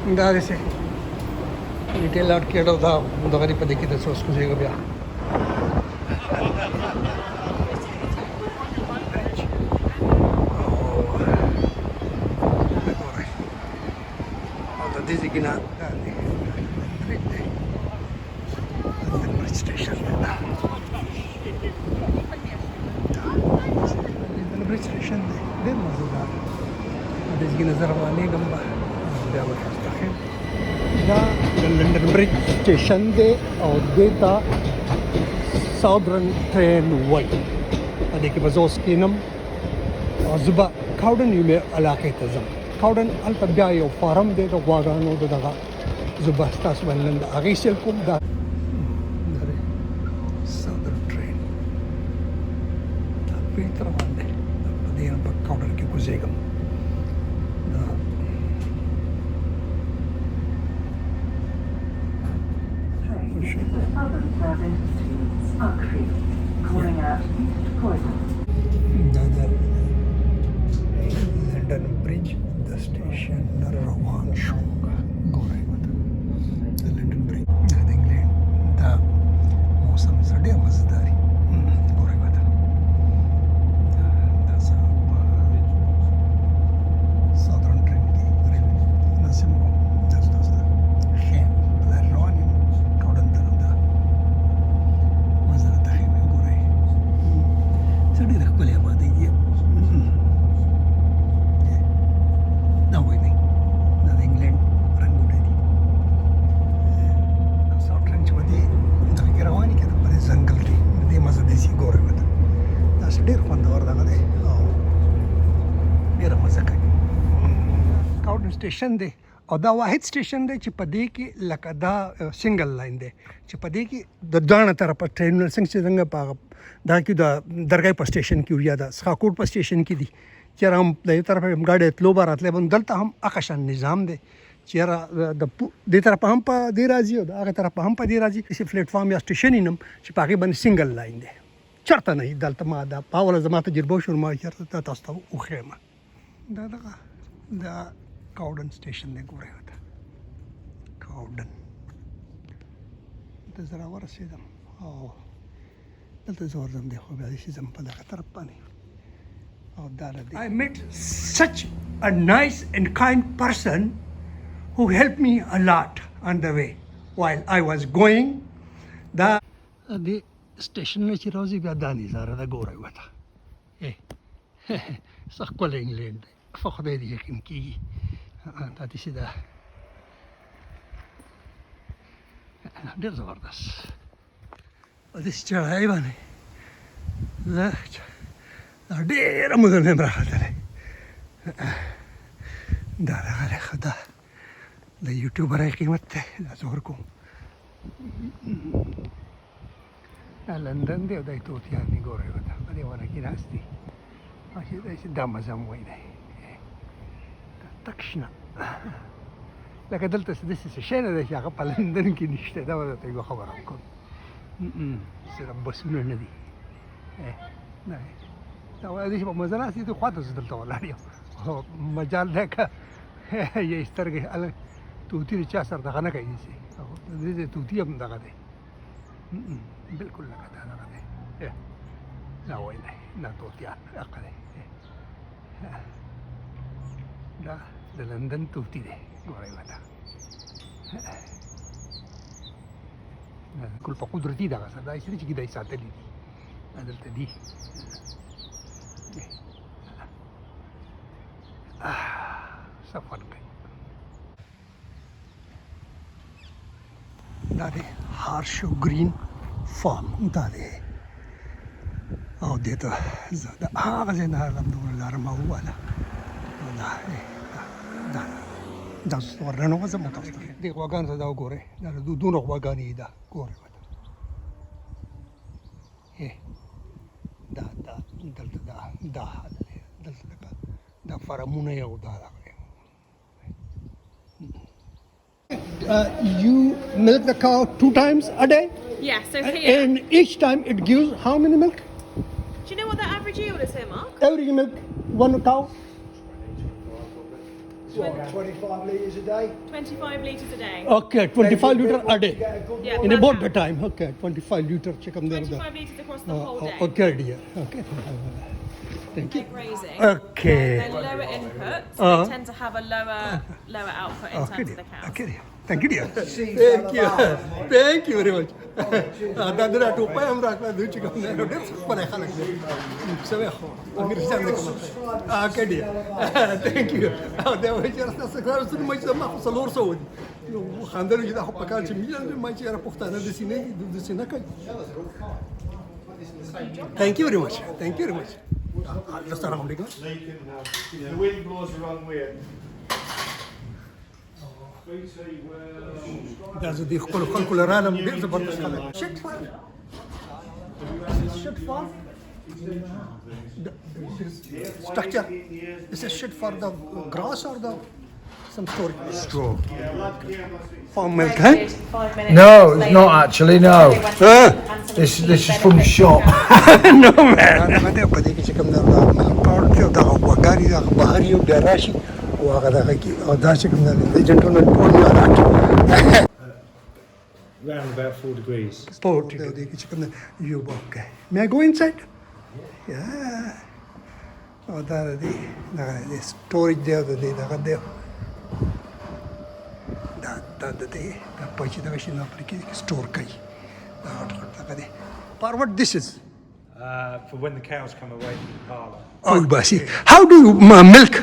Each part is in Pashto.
دا داسې ډیټیل آرټ کېډو دا دغه په دې کې د څه کوزېږه بیا او د دې ځای کې نه स्टेशन برج स्टेशन دی ډېر مزیدار د دې نظر باندې ګمبا بیا ورته دا د لندن برج سټیشن دی او دیتا ساودرن ټرین وای په دې کې بزوس کینم او زبا کاؤډن یو علاقې ته ځم کاؤډن البته بیا یو فارم دی د غواګانو دغه زبا تاسو باندې هغه سل کوم دا تر باندې په دې په کاؤډن کې کوزېږم دا لندن برج د سټیشن روان شو ګورئ د لندن برج د انګلند دا موسم ډېر مزداري स्टेशन دی او دا واحد سټیشن دی چې په دې کې لکه دا سنگل لاین دی چې په دې کې د دانه طرفه ټرمینل څنګه په دا کې د درګای په سټیشن کې یا د سخاکوټ په سټیشن کې دی چې هم د یو طرفه ګاډي تلو باراتله بند دلته هم اقشن نظام دی چې د دې طرفه هم په دې راځي او د هغه طرفه هم په دې راځي چې پلیټ فارم یا سټیشن نم چې په هغه باندې سنگل لاین دی چرته نه دلته ما دا پاول زما تجربه شو ما چرته تاسو ته وخېما دا کاؤډن سټیشن دی ګورئ وته کاؤډن د زرا ورسېدم او دلته زور زم دی خو بیا شي زم په دغه طرف باندې او دا دی I met such a nice and kind person who helped me a lot on the way while I was going دا د سټیشن نه چې راځي بیا دا نظاره ده ګورئ وته څه ښکلی انګلینډ دی په خدای دې یقین کېږي دا داسې ده ډېر زبردست په داسې چړهایي باندې زه ډېره موده نه یم راختلی دا دغه دی ښه ده د یوټیوبرۍ قیمت دی دا زه ورکوم دا لندن دی او دا توتیان دي ګورئ ورته په دې ونه کې ناست دي دا مزه م وایي دی تک شنه لکه دلته داسې شی نه دی چې هغه په لندن کې نشته دا به درته یوه خبره وکړم صرف بسونه نه دي دا وایي چې په مزه ناست دي خوا ته زه دلته ولاړ یم مجال دی که یې سترګې هلک توتي د چا سره دغه نه کوي داسې د دې توتي هم دغه دی بلکل لکه دا دغه دی دا وایي دی دا توتیان هغه دی دا د لندن توتی دی ګورئ وته ټول په قدرتي دغه سره دا داسې دی چې ګیدای ساتلي دي دلته دي څه فن کوي دا دی هارشو گرین فارم دا دی او دې ته زه د هغه ځای نه الحمدلله لاره ما وواله دا ورننه وځم تاسو ته دې غواګانو ته دا وګورئ دا دونه غواګانې ده ګورئ دا دلته دا حال دی دلته دا فارمونه یو دا you milk the cow 2 times a day? Yeah, so here. And each time it gives how many milk? Do you know what the average yield is here, Mark? Every milk, 1 cow. 25 litres a day. 25 litres a day. Okay, 25 liter a day. Yeah, In per about cow. the time. Okay, 25 liter chicken there. 25 litres across the whole day. Okay, dear. Okay. Thank you. They're grazing. Okay. They're lower input, so they tend to have a lower output in Okay, terms of dear. the cows. Okay, dear. Thank you, dear. Thank you. Thank you very much. دا درا ټوپه هم راکړه دوی چې کوم نه ډېر خپل خلک دي سوي خو انګریزان نه کوم اوکې ډیر ثانک یو دا وایي چې تاسو څنګه سره مې ما خو څلور سو دي نو خاندل چې دا خو په کار چې مې ما چې را پښتانه د سینې د سینې کوي ثانک یو very much thank you very much just around it The wind blows the wrong way. دا زه د خلکو له رالم ډېر زبردست خلک شټ فار structure is a shit for the grass or the some storage straw for milk huh? 5 minutes No, it's later, not actually, no. This is from the shop. no man دا په دې کې چې کوم دا ملک پاوډر کې دا غواګانی دا بهاري او دراشي او هغه دا کې او دا چې کوم دا جنټلمن ټول نه راځي Around about 4 degrees. sport دا دې کې چې کوم یو okay may I go inside yeah او دا دې storage دی دا دې دا دې دا دې دا پچې دا شي نه پرې کې store کوي دا دا دې for what this is For when the cows come away from the parlour. oh basi how do you milk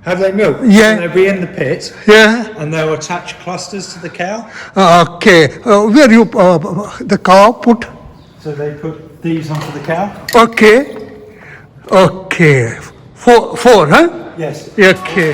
Have they milk? Yeah. They'll be in the pit yeah and they'll attach clusters to the cow. okay where you the cow put So they put these onto the cow. okay four huh Yes. okay